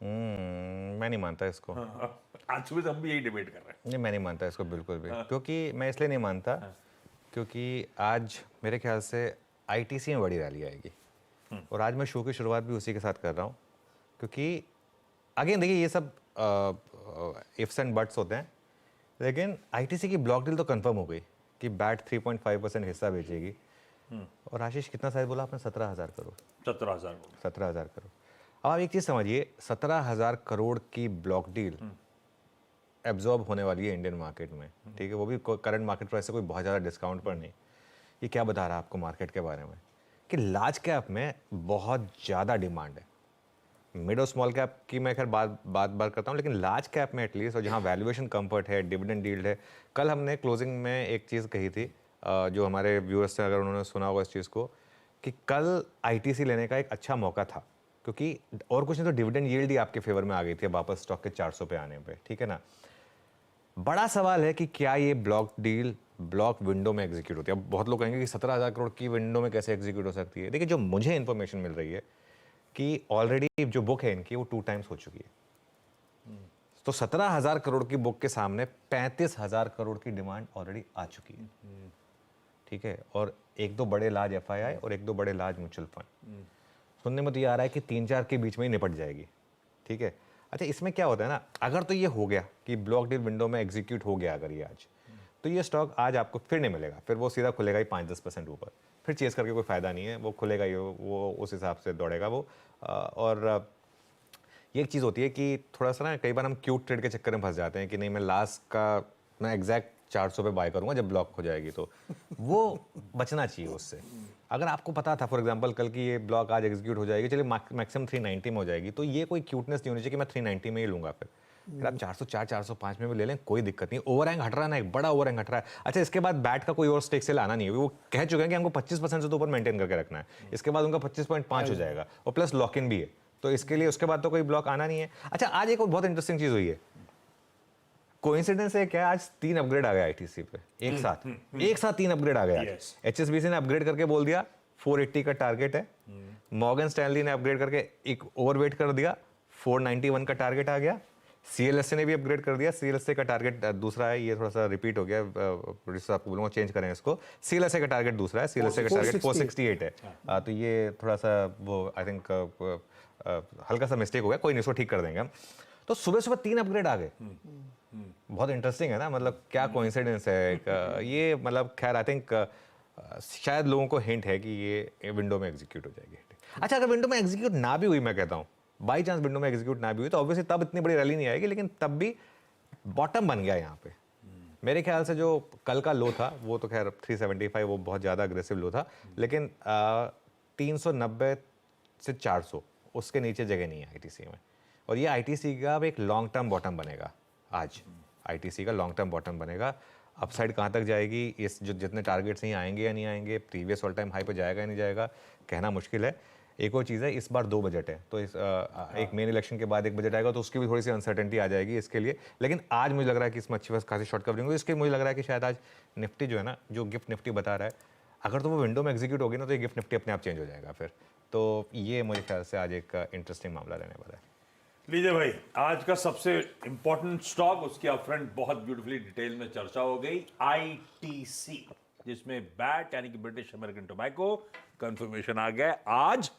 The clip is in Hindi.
मैं नहीं मानता इसको। आज सुबह से हम भी यही डिबेट कर रहे हैं। नहीं, मैं नहीं मानता इसको बिल्कुल भी, क्योंकि मैं इसलिए नहीं मानता क्योंकि आज मेरे ख्याल से आईटीसी में बड़ी रैली आएगी और आज मैं शो की शुरुआत भी उसी के साथ कर रहा हूँ, क्योंकि अगेन देखिए ये सब इफ्स एंड बट्स होते हैं, लेकिन आईटीसी की ब्लॉक डील तो कंफर्म हो गई कि बैट 3.5% हिस्सा बेचेगी। और आशीष कितना साइज बोला आपने? 17,000 करोड़। 17,000 17,000 करोड़। अब आप एक चीज़ समझिए, 17,000 करोड़ की ब्लॉक डील एब्जॉर्ब होने वाली है इंडियन मार्केट में, ठीक है, वो भी करंट मार्केट प्राइस से कोई बहुत ज़्यादा डिस्काउंट पर नहीं। ये क्या बता रहा है आपको मार्केट के बारे में कि लार्ज कैप में बहुत ज़्यादा डिमांड है। मिड और स्मॉल कैप की मैं खैर बात करता हूँ, लेकिन लार्ज कैप में एटलीस्ट, और जहाँ वैल्यूएशन कंफर्ट है, डिविडेंड यील्ड है। कल हमने क्लोजिंग में एक चीज़ कही थी, जो हमारे व्यूअर्स थे अगर उन्होंने सुना होगा इस चीज़ को, कि कल आईटीसी लेने का एक अच्छा मौका था, क्योंकि और कुछ नहीं तो डिविडेंड यील्ड ही आपके फेवर में आ गई थी वापस स्टॉक के 400 पे आने पे, ठीक है ना। बड़ा सवाल है कि क्या ये ब्लॉक डील ब्लॉक विंडो में एग्जीक्यूट होती है। अब बहुत लोग कहेंगे कि 17,000 करोड़ की विंडो में कैसे एग्जीक्यूट हो सकती है। देखिए, जो मुझे इन्फॉर्मेशन मिल रही है कि ऑलरेडी जो बुक है इनकी वो 2 टाइम्स हो चुकी है। तो 17,000 करोड़ की बुक के सामने 35,000 करोड़ की डिमांड ऑलरेडी आ चुकी है, ठीक है। और एक दो बड़े लार्ज एफआईआई और एक दो बड़े लार्ज म्यूचुअल फंड, सुनने में तो ये आ रहा है कि 3-4 के बीच में ही निपट जाएगी, ठीक है। अच्छा, इसमें क्या होता है ना, अगर तो ये हो गया कि ब्लॉक डील विंडो में एग्जीक्यूट हो गया अगर ये आज, तो ये स्टॉक आज आपको फिर नहीं मिलेगा, फिर वो सीधा खुलेगा ही 5-10% ऊपर, फिर चेस करके कोई फायदा नहीं है, वो खुलेगा ही, वो उस हिसाब से दौड़ेगा वो। और ये एक चीज़ होती है कि थोड़ा सा ना कई बार हम क्यूट ट्रेड के चक्कर में फंस जाते हैं कि नहीं मैं लास्ट का मैं एग्जैक्ट 400 पे बाय करूंगा जब ब्लॉक हो जाएगी, तो वो बचना चाहिए उससे। अगर आपको पता था फॉर एग्जांपल कल की ये ब्लॉक आज एग्जीक्यूट हो जाएगी, चलिए मैक्सिमम 390 में हो जाएगी, तो ये कोई क्यूटनेस नहीं होनी चाहिए कि मैं 390 में ही लूंगा। फिर आप 404 405 में भी ले लें, कोई दिक्कत नहीं। ओवरहैंग हट रहा है ना, एक बड़ा ओवरहैंग हट रहा है। अच्छा, इसके बाद बैट का कोई और स्टेक सेल आना नहीं है, वो कह चुके हैं कि हमको 25% से तो ऊपर मेंटेन करके रखना है। इसके बाद उनका 25.5 हो जाएगा और प्लस लॉक इन भी है, तो इसके लिए उसके बाद तो कोई ब्लॉक आना नहीं है। अच्छा, आज एक बहुत इंटरेस्टिंग चीज हुई है, कोइंसिडेंस है क्या, आज 3 अपग्रेड आ गए आईटीसी पे एक साथ, 3 अपग्रेड आ गए। एचएसबीसी ने अपग्रेड करके बोल दिया 480 का टारगेट है, मॉर्गन स्टैनली ने अपग्रेड करके एक ओवरवेट कर दिया, 491 का टारगेट आ गया, सीएलएसए ने भी अपग्रेड कर दिया, सीएलएसए का टारगेट दूसरा है, ये थोड़ा सा रिपीट हो गया, प्रोड्यूसर आपको बोलूंगा चेंज करें इसको, सीएलएसए का टारगेट दूसरा है, सीएलएसए का टारगेट 468 है। तो ये थोड़ा सा वो आई थिंक हल्का सा मिस्टेक हो गया, कोई नहीं, इसको ठीक कर देंगे हम। तो सुबह सुबह 3 अपग्रेड आ गए, बहुत इंटरेस्टिंग है ना, मतलब क्या कोइंसिडेंस है ये, मतलब खैर आई थिंक शायद लोगों को हिंट है कि ये विंडो में एग्जीक्यूट हो जाएगी। अच्छा, अगर विंडो में एग्जीक्यूट ना भी हुई, मैं कहता हूँ बाई चांस विंडो में एग्जीक्यूट ना भी हुई, तो ऑब्वियसली तब इतनी बड़ी रैली नहीं आएगी, लेकिन तब भी बॉटम बन गया यहाँ पे। मेरे ख्याल से जो कल का लो था वो तो खैर 375, वो बहुत ज़्यादा अग्रेसिव लो था, लेकिन 390 से 400 उसके नीचे जगह नहीं है आईटीसी में। और ये आईटीसी का अब एक लॉन्ग टर्म बॉटम बनेगा, आज आईटीसी का लॉन्ग टर्म बॉटम बनेगा। अपसाइड कहाँ तक जाएगी, इस जो जितने टारगेट्स नहीं आएंगे या नहीं आएंगे, प्रीवियस ऑल टाइम हाई पे जाएगा या नहीं जाएगा, कहना मुश्किल है। एक और चीज़ है, इस बार 2 बजट है, तो एक मेन इलेक्शन के बाद एक बजट आएगा, तो उसकी भी थोड़ी सी अनसर्टेनिटी आ जाएगी इसके लिए। लेकिन आज मुझे लग रहा है कि इसमें अच्छी खासी शॉर्ट कवरिंग होगी, इसके मुझे लग रहा है कि शायद आज निफ्टी जो है ना, जो गिफ्ट निफ्टी बता रहा है, अगर तो वो विंडो में एग्जीक्यूट होगी ना, तो ये गिफ्ट निफ्टी अपने आप चेंज हो जाएगा फिर। तो ये मुझे ख्याल से आज एक इंटरेस्टिंग मामला रहने वाला है। लीजिए भाई, आज का सबसे इंपॉर्टेंट स्टॉक, उसकी अपफ्रंट बहुत ब्यूटीफुली डिटेल में चर्चा हो गई, आईटीसी, जिसमें बैट यानी कि ब्रिटिश अमेरिकन टोबैको कंफर्मेशन आ गया आज